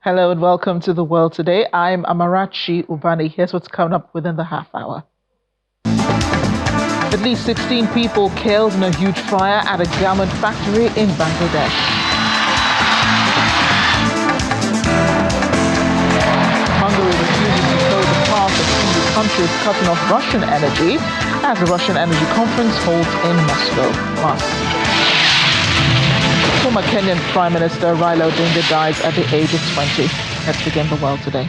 Hello and welcome to The World Today. I'm Amarachi Ubani. Here's what's coming up within the half hour. At least 16 people killed in a huge fire at a garment factory in Bangladesh. Hungary refuses to close the path of EU countries cutting off Russian energy as the Russian Energy Conference holds in Moscow. Former Kenyan Prime Minister Raila Odinga dies at the age of 20. Let's begin The World Today.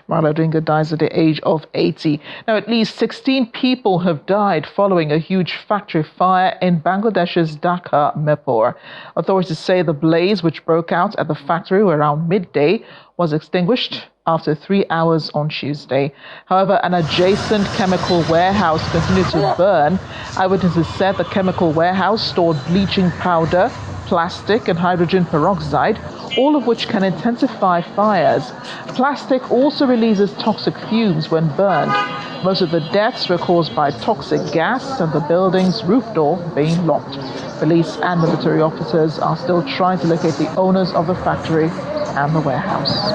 Raila Odinga dies at the age of 80. Now, at least 16 people have died following a huge factory fire in Bangladesh's Dhaka Mirpur. Authorities say the blaze, which broke out at the factory around midday, was extinguished after 3 hours on Tuesday. However, an adjacent chemical warehouse continued to burn. Eyewitnesses said the chemical warehouse stored bleaching powder, plastic and hydrogen peroxide, all of which can intensify fires. Plastic also releases toxic fumes when burned. Most of the deaths were caused by toxic gas and the building's roof door being locked. Police and military officers are still trying to locate the owners of the factory and the warehouse.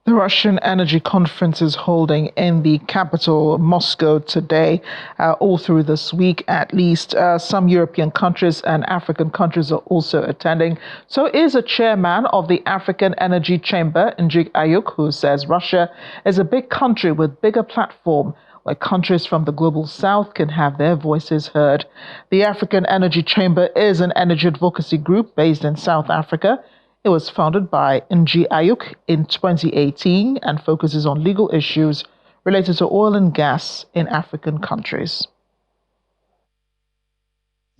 The Russian Energy Conference is holding in the capital, Moscow, today. All through this week, at least, some European countries and African countries are also attending. So is a chairman of the African Energy Chamber, Njik Ayuk, who says Russia is a big country with bigger platform where countries from the global south can have their voices heard. The African Energy Chamber is an energy advocacy group based in South Africa. It was founded by Njik Ayuk in 2018 and focuses on legal issues related to oil and gas in African countries.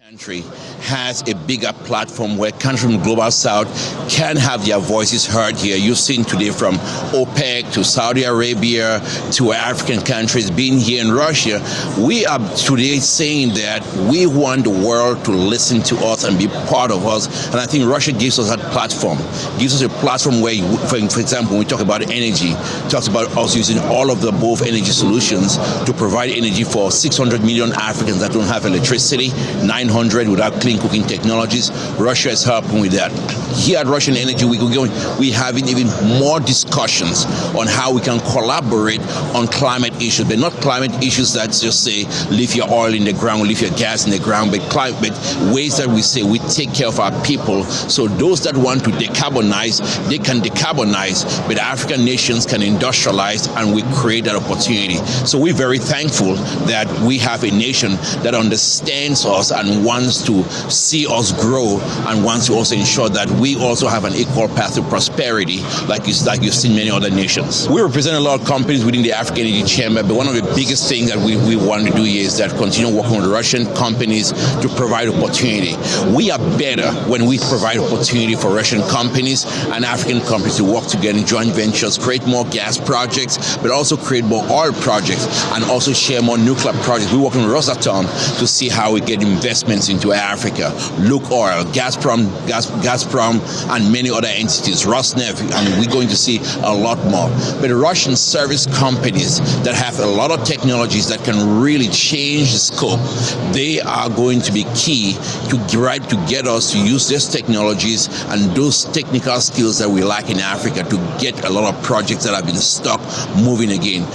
Country has a bigger platform where countries from the global south can have their voices heard here. You've seen today from OPEC to Saudi Arabia to African countries being here in Russia. We are today saying that we want the world to listen to us and be part of us. And I think Russia gives us that platform, gives us a platform where, for example, when we talk about energy, talks about us using all of the above energy solutions to provide energy for 600 million Africans that don't have electricity, 900 without clean cooking technologies. Russia is helping with that. Here at Russian Energy, we're having even more discussions on how we can collaborate on climate issues, but not climate issues that just say leave your oil in the ground, leave your gas in the ground, but ways that we say we take care of our people. So those that want to decarbonize, they can decarbonize, but African nations can industrialize, and we create that opportunity. So we're very thankful that we have a nation that understands us and wants to see us grow and wants to also ensure that we also have an equal path to prosperity like you've seen many other nations. We represent a lot of companies within the African Energy Chamber, but one of the biggest things that we want to do here is that continue working with Russian companies to provide opportunity. We are better when we provide opportunity for Russian companies and African companies to work together in joint ventures, create more gas projects, but also create more oil projects and also share more nuclear projects. We're working with Rosatom to see how we get investments into Africa, Luke Oil, Gazprom, and many other entities, Rosneft, and we're going to see a lot more. But the Russian service companies that have a lot of technologies that can really change the scope, they are going to be key to get us to use these technologies and those technical skills that we lack in Africa to get a lot of projects that have been stuck moving again.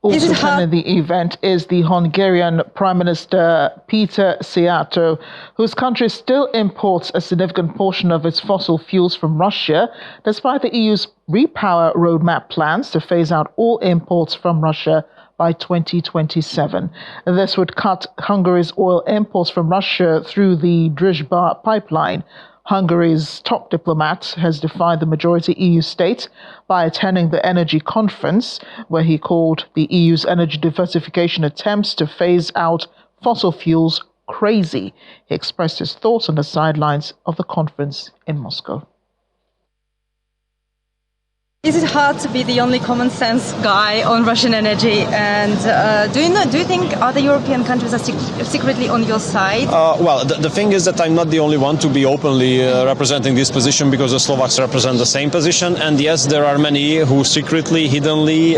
Also attending the event is the Hungarian Prime Minister Peter Szijjártó, whose country still imports a significant portion of its fossil fuels from Russia, despite the EU's Repower Roadmap plans to phase out all imports from Russia by 2027. This would cut Hungary's oil imports from Russia through the Druzhba pipeline. Hungary's top diplomat has defied the majority EU states by attending the energy conference, where he called the EU's energy diversification attempts to phase out fossil fuels crazy. He expressed his thoughts on the sidelines of the conference in Moscow. Is it hard to be the only common sense guy on Russian energy? And do you think other European countries are secretly on your side? Well, the thing is that I'm not the only one to be openly representing this position, because the Slovaks represent the same position. And yes, there are many who secretly, hiddenly,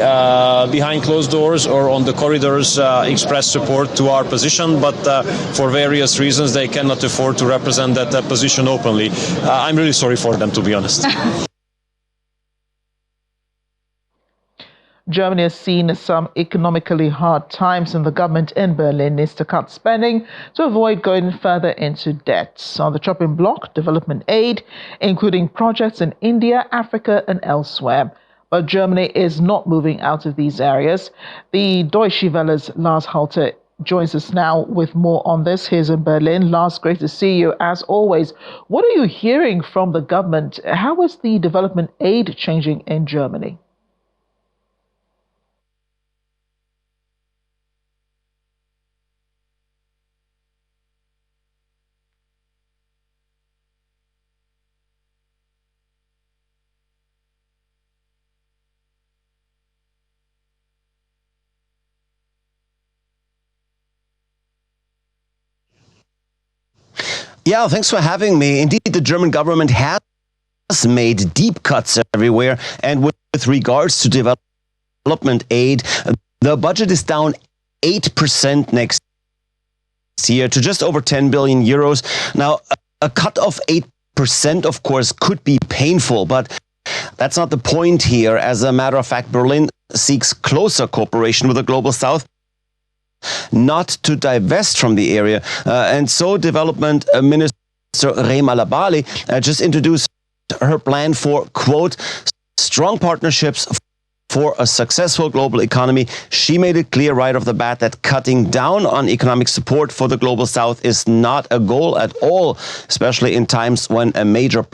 behind closed doors or on the corridors express support to our position. But for various reasons, they cannot afford to represent that position openly. I'm really sorry for them, to be honest. Germany has seen some economically hard times, and the government in Berlin needs to cut spending to avoid going further into debt. On the chopping block, development aid, including projects in India, Africa, and elsewhere. But Germany is not moving out of these areas. The Deutsche Welle's Lars Halter joins us now with more on this. He's in Berlin. Lars, great to see you as always. What are you hearing from the government? How is the development aid changing in Germany? Yeah, thanks for having me. Indeed, the German government has made deep cuts everywhere. And with regards to development aid, the budget is down 8% next year to just over 10 billion euros. Now, a cut of 8%, of course, could be painful, but that's not the point here. As a matter of fact, Berlin seeks closer cooperation with the Global South, not to divest from the area. And so Development Minister Raila just introduced her plan for, quote, strong partnerships for a successful global economy. She made it clear right off the bat that cutting down on economic support for the Global South is not a goal at all, especially in times when a major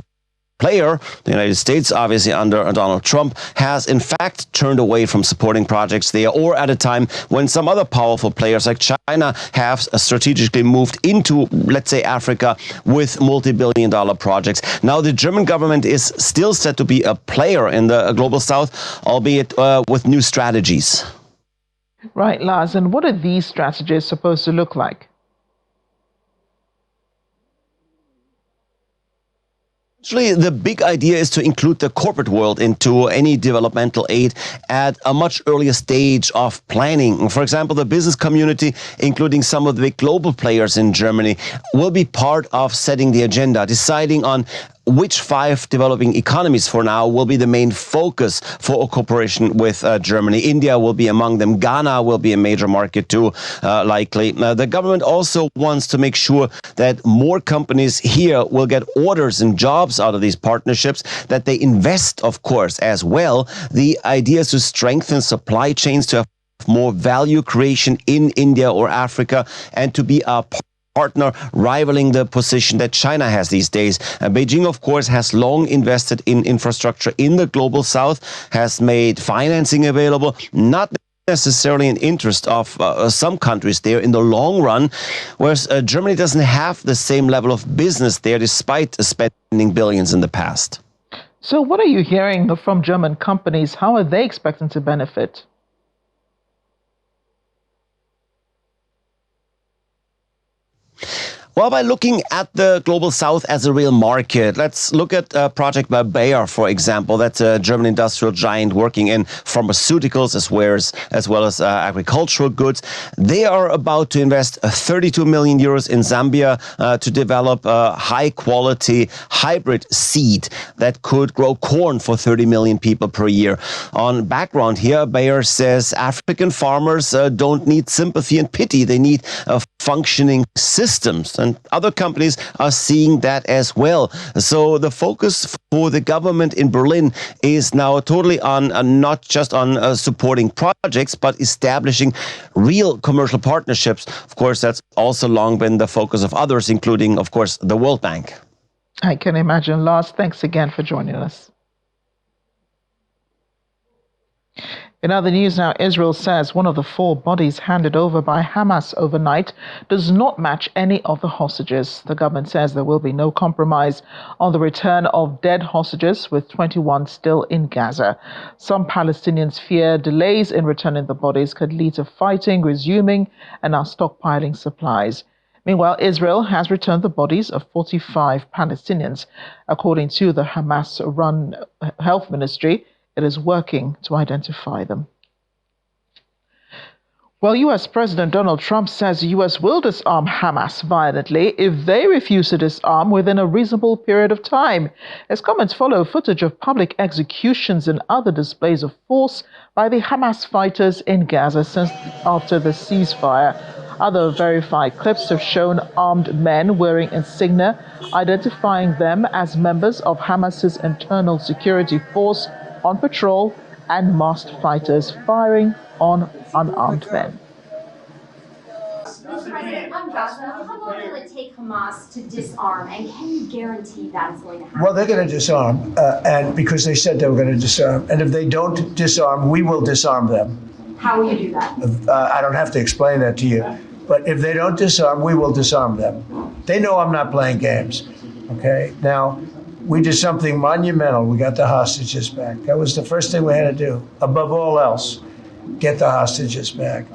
player, the United States, obviously under Donald Trump, has in fact turned away from supporting projects there, or at a time when some other powerful players like China have strategically moved into, let's say, Africa with multi-billion-dollar projects. Now, the German government is still set to be a player in the Global South, albeit with new strategies. Right, Lars, and what are these strategies supposed to look like? Actually, the big idea is to include the corporate world into any developmental aid at a much earlier stage of planning. For example, the business community, including some of the big global players in Germany, will be part of setting the agenda, deciding on which 5 developing economies for now will be the main focus for a cooperation with Germany. India will be among them. Ghana will be a major market too, likely. The government also wants to make sure that more companies here will get orders and jobs out of these partnerships, that they invest, of course, as well. The idea is to strengthen supply chains, to have more value creation in India or Africa, and to be a partner rivaling the position that China has these days. Beijing, of course, has long invested in infrastructure in the Global South, has made financing available, not necessarily in interest of some countries there in the long run, whereas Germany doesn't have the same level of business there, despite spending billions in the past. So what are you hearing from German companies? How are they expecting to benefit? Well, by looking at the Global South as a real market, let's look at a project by Bayer, for example. That's a German industrial giant working in pharmaceuticals as well as agricultural goods. They are about to invest 32 million euros in Zambia to develop a high-quality hybrid seed that could grow corn for 30 million people per year. On background here, Bayer says African farmers don't need sympathy and pity. They need functioning systems. And other companies are seeing that as well. So the focus for the government in Berlin is now totally on not just on supporting projects, but establishing real commercial partnerships. Of course, that's also long been the focus of others, including, of course, the World Bank. I can imagine. Lars, thanks again for joining us. In other news now, Israel says one of the 4 bodies handed over by Hamas overnight does not match any of the hostages. The government says there will be no compromise on the return of dead hostages, with 21 still in Gaza. Some Palestinians fear delays in returning the bodies could lead to fighting resuming and are stockpiling supplies. Meanwhile, Israel has returned the bodies of 45 Palestinians. According to the Hamas-run health ministry, it is working to identify them. Well, U.S. President Donald Trump says the U.S. will disarm Hamas violently if they refuse to disarm within a reasonable period of time. His comments follow footage of public executions and other displays of force by the Hamas fighters in Gaza since after the ceasefire. Other verified clips have shown armed men wearing insignia, identifying them as members of Hamas's internal security force on patrol, and masked fighters firing on unarmed men. Mr. President, on Gaza, how long will it take Hamas to disarm, and can you guarantee that is going to happen? Well, they're going to disarm, and because they said they were going to disarm. And if they don't disarm, we will disarm them. How will you do that? I don't have to explain that to you. But if they don't disarm, we will disarm them. They know I'm not playing games. Okay? Now, we did something monumental. We got the hostages back. That was the first thing we had to do. Above all else, get the hostages back.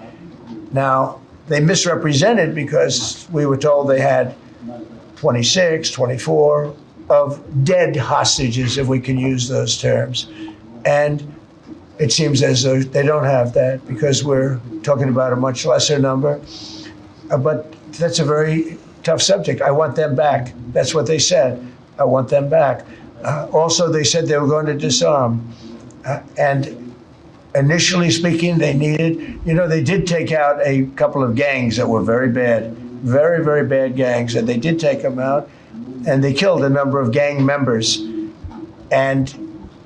Now, they misrepresented because we were told they had 26, 24 of dead hostages, if we can use those terms. And it seems as though they don't have that because we're talking about a much lesser number. But that's a very tough subject. I want them back. That's what they said. I want them back. Also, they said they were going to disarm. And initially speaking, they needed, they did take out a couple of gangs that were very bad, very, very bad gangs. And they did take them out. And they killed a number of gang members. And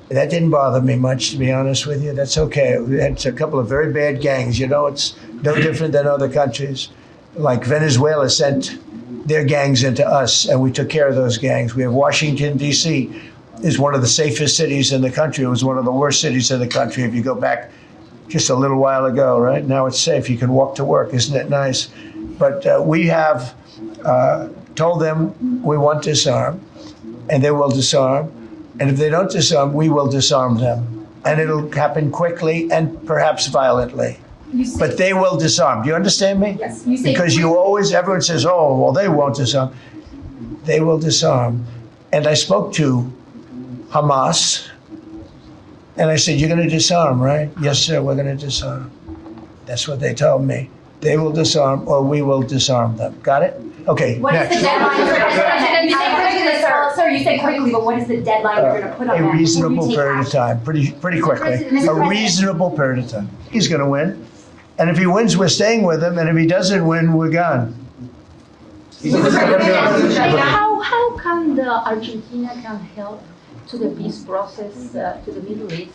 that didn't bother me much, to be honest with you. That's okay. We had a couple of very bad gangs. It's no different than other countries. Like Venezuela sent their gangs into us, and we took care of those gangs. We have Washington, D.C. is one of the safest cities in the country. It was one of the worst cities in the country if you go back just a little while ago, right? Now it's safe. You can walk to work. Isn't it nice? But we have told them we want disarm, and they will disarm. And if they don't disarm, we will disarm them. And it'll happen quickly and perhaps violently. But they will disarm. Do you understand me? Yes. Because everyone says, oh, well, they won't disarm. They will disarm. And I spoke to Hamas, and I said, you're going to disarm, right? Yes, sir, we're going to disarm. That's what they told me. They will disarm, or we will disarm them. Got it? Okay, what next. Is the deadline? Sir, you said quickly, but what is the deadline you're going to put on that? A reasonable period of time, pretty quickly. A reasonable period of time. He's going to win. And if he wins, we're staying with him. And if he doesn't win, we're gone. How come the Argentina can help to the peace process, to the Middle East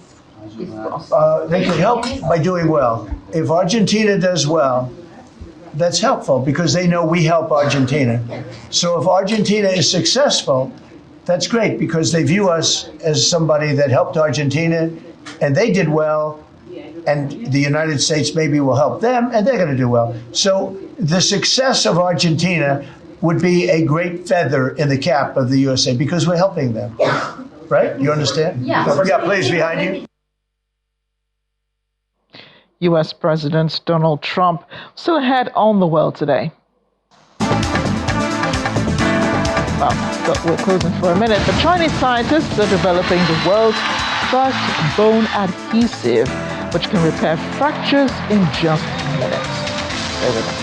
peace process? They can help by doing well. If Argentina does well, that's helpful because they know we help Argentina. So if Argentina is successful, that's great because they view us as somebody that helped Argentina and they did well. And the United States maybe will help them, and they're going to do well. So the success of Argentina would be a great feather in the cap of the USA because we're helping them. Right? You understand? Yeah. Yeah, please, behind you. U.S. President Donald Trump still ahead on the world today. Well, we're closing for a minute, but Chinese scientists are developing the world's first bone adhesive, which can repair fractures in just minutes. Stay with us.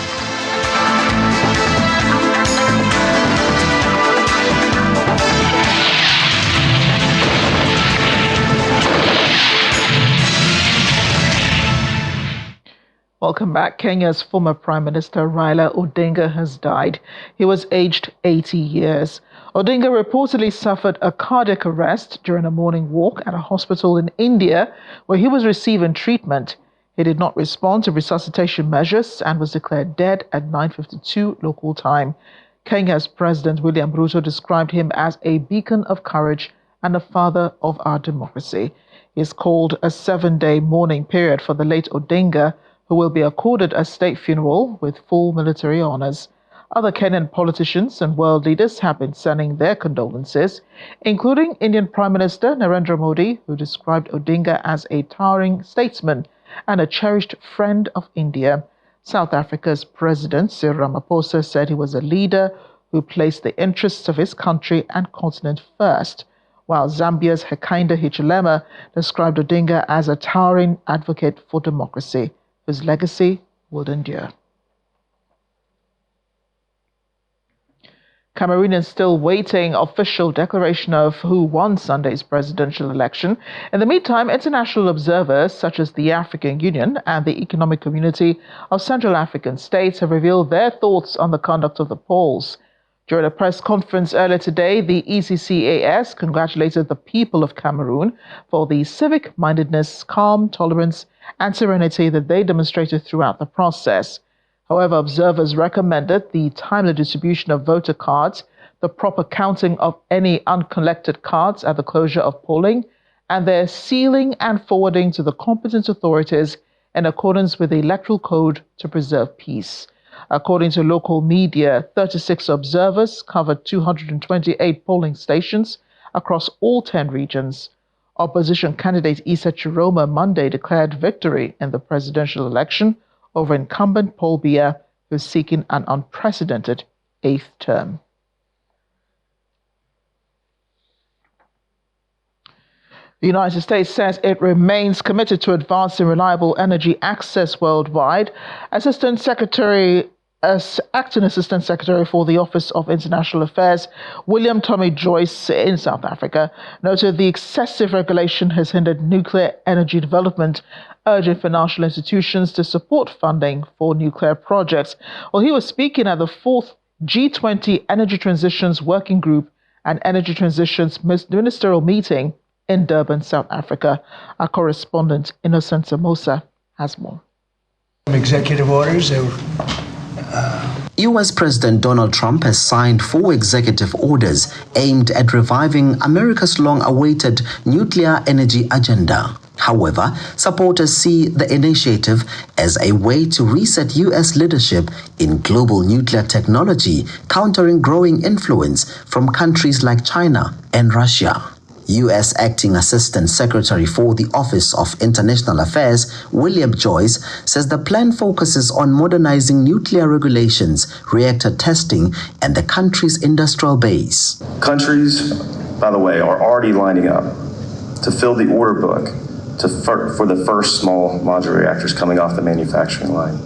Welcome back. Kenya's former Prime Minister Raila Odinga has died. He was aged 80 years. Odinga reportedly suffered a cardiac arrest during a morning walk at a hospital in India where he was receiving treatment. He did not respond to resuscitation measures and was declared dead at 9:52 local time. Kenya's President William Ruto described him as a beacon of courage and a father of our democracy. He has called a 7-day mourning period for the late Odinga, who will be accorded a state funeral with full military honors. Other Kenyan politicians and world leaders have been sending their condolences, including Indian Prime Minister Narendra Modi, who described Odinga as a towering statesman and a cherished friend of India. South Africa's President Cyril Ramaphosa said he was a leader who placed the interests of his country and continent first, while Zambia's Hakainde Hichilema described Odinga as a towering advocate for democracy, whose legacy will endure. Cameroon is still waiting official declaration of who won Sunday's presidential election. In the meantime, international observers such as the African Union and the Economic Community of Central African States have revealed their thoughts on the conduct of the polls. During a press conference earlier today, the ECCAS congratulated the people of Cameroon for the civic-mindedness, calm, tolerance, and serenity that they demonstrated throughout the process. However, observers recommended the timely distribution of voter cards, the proper counting of any uncollected cards at the closure of polling, and their sealing and forwarding to the competent authorities in accordance with the Electoral Code to preserve peace. According to local media, 36 observers covered 228 polling stations across all 10 regions. Opposition candidate Issa Chiroma Monday declared victory in the presidential election over incumbent Paul Biya, who is seeking an unprecedented 8th term. The United States says it remains committed to advancing reliable energy access worldwide. Acting Assistant Secretary for the Office of International Affairs, William Tommy Joyce in South Africa, noted the excessive regulation has hindered nuclear energy development, urging financial institutions to support funding for nuclear projects. Well, he was speaking at the 4th G20 Energy Transitions Working Group and Energy Transitions Ministerial Meeting in Durban, South Africa. Our correspondent, Innocent Samosa, has more. Executive orders. U.S. President Donald Trump has signed 4 executive orders aimed at reviving America's long-awaited nuclear energy agenda. However, supporters see the initiative as a way to reset U.S. leadership in global nuclear technology, countering growing influence from countries like China and Russia. U.S. Acting Assistant Secretary for the Office of International Affairs, William Joyce, says the plan focuses on modernizing nuclear regulations, reactor testing, and the country's industrial base. Countries, by the way, are already lining up to fill the order book for the first small modular reactors coming off the manufacturing line.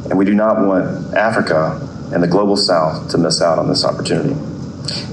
And we do not want Africa and the global South to miss out on this opportunity.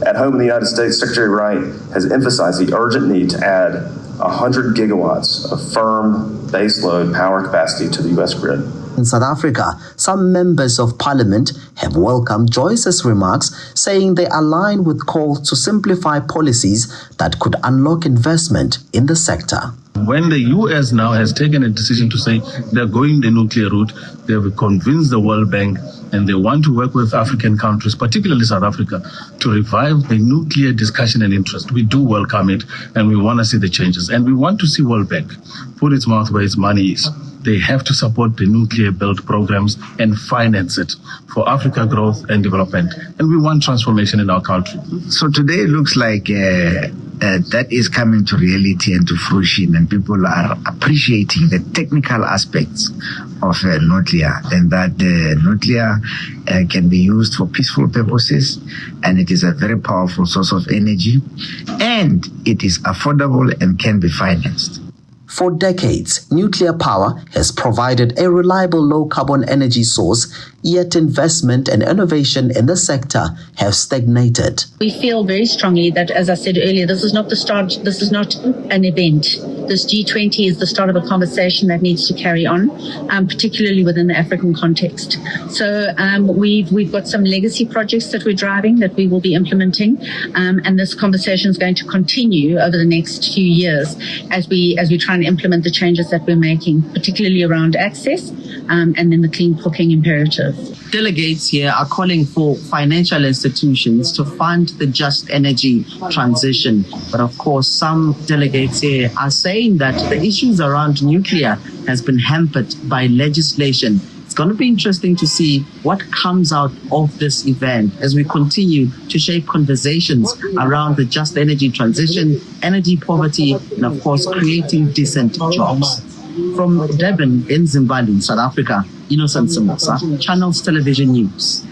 At home in the United States, Secretary Wright has emphasized the urgent need to add 100 gigawatts of firm baseload power capacity to the U.S. grid. In South Africa, some members of parliament have welcomed Joyce's remarks, saying they align with calls to simplify policies that could unlock investment in the sector. When the U.S. now has taken a decision to say they're going the nuclear route, they have convinced the World Bank and they want to work with African countries, particularly South Africa, to revive the nuclear discussion and interest. We do welcome it and we want to see the changes. And we want to see World Bank put its mouth where its money is they have to support the nuclear build programs and finance it for Africa growth and development. And we want transformation in our country. So today it looks like that is coming to reality and to fruition, and people are appreciating the technical aspects of nuclear, and that nuclear can be used for peaceful purposes, and it is a very powerful source of energy, and it is affordable and can be financed. For decades, nuclear power has provided a reliable low-carbon energy source, yet investment and innovation in the sector have stagnated. We feel very strongly that, as I said earlier, this is not the start, this is not an event. This G20 is the start of a conversation that needs to carry on, particularly within the African context. So we've got some legacy projects that we're driving that we will be implementing, and this conversation is going to continue over the next few years as we try and implement the changes that we're making, particularly around access and then the clean cooking imperative. Delegates here are calling for financial institutions to fund the just energy transition. But of course, some delegates here are saying that the issues around nuclear has been hampered by legislation. It's going to be interesting to see what comes out of this event as we continue to shape conversations around the just energy transition, energy poverty, and of course, creating decent jobs. From Durban in Zimbabwe, South Africa, Innocent Samosa, Channels Television News.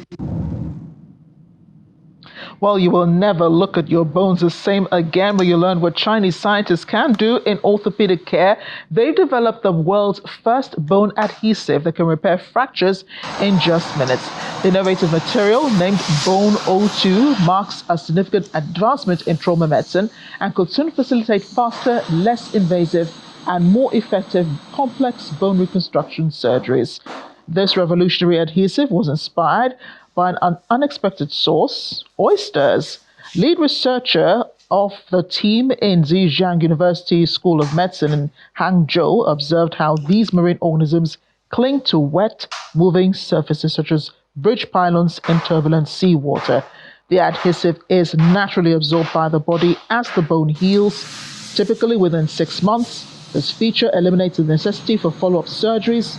Well, you will never look at your bones the same again when you learn what Chinese scientists can do in orthopedic care. They've developed the world's first bone adhesive that can repair fractures in just minutes. The innovative material, named Bone O2, marks a significant advancement in trauma medicine and could soon facilitate faster, less invasive, and more effective complex bone reconstruction surgeries. This revolutionary adhesive was inspired by an unexpected source, oysters. Lead researcher of the team in Zhejiang University School of Medicine in Hangzhou observed how these marine organisms cling to wet, moving surfaces such as bridge pylons in turbulent seawater. The adhesive is naturally absorbed by the body as the bone heals, typically within 6 months. This feature eliminates the necessity for follow-up surgeries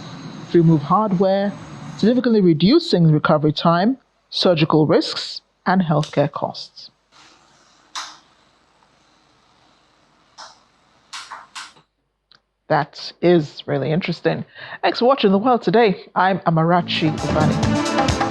to remove hardware, significantly reducing recovery time, surgical risks, and healthcare costs. That is really interesting. Thanks for watching The World Today. I'm Amarachi Ubani.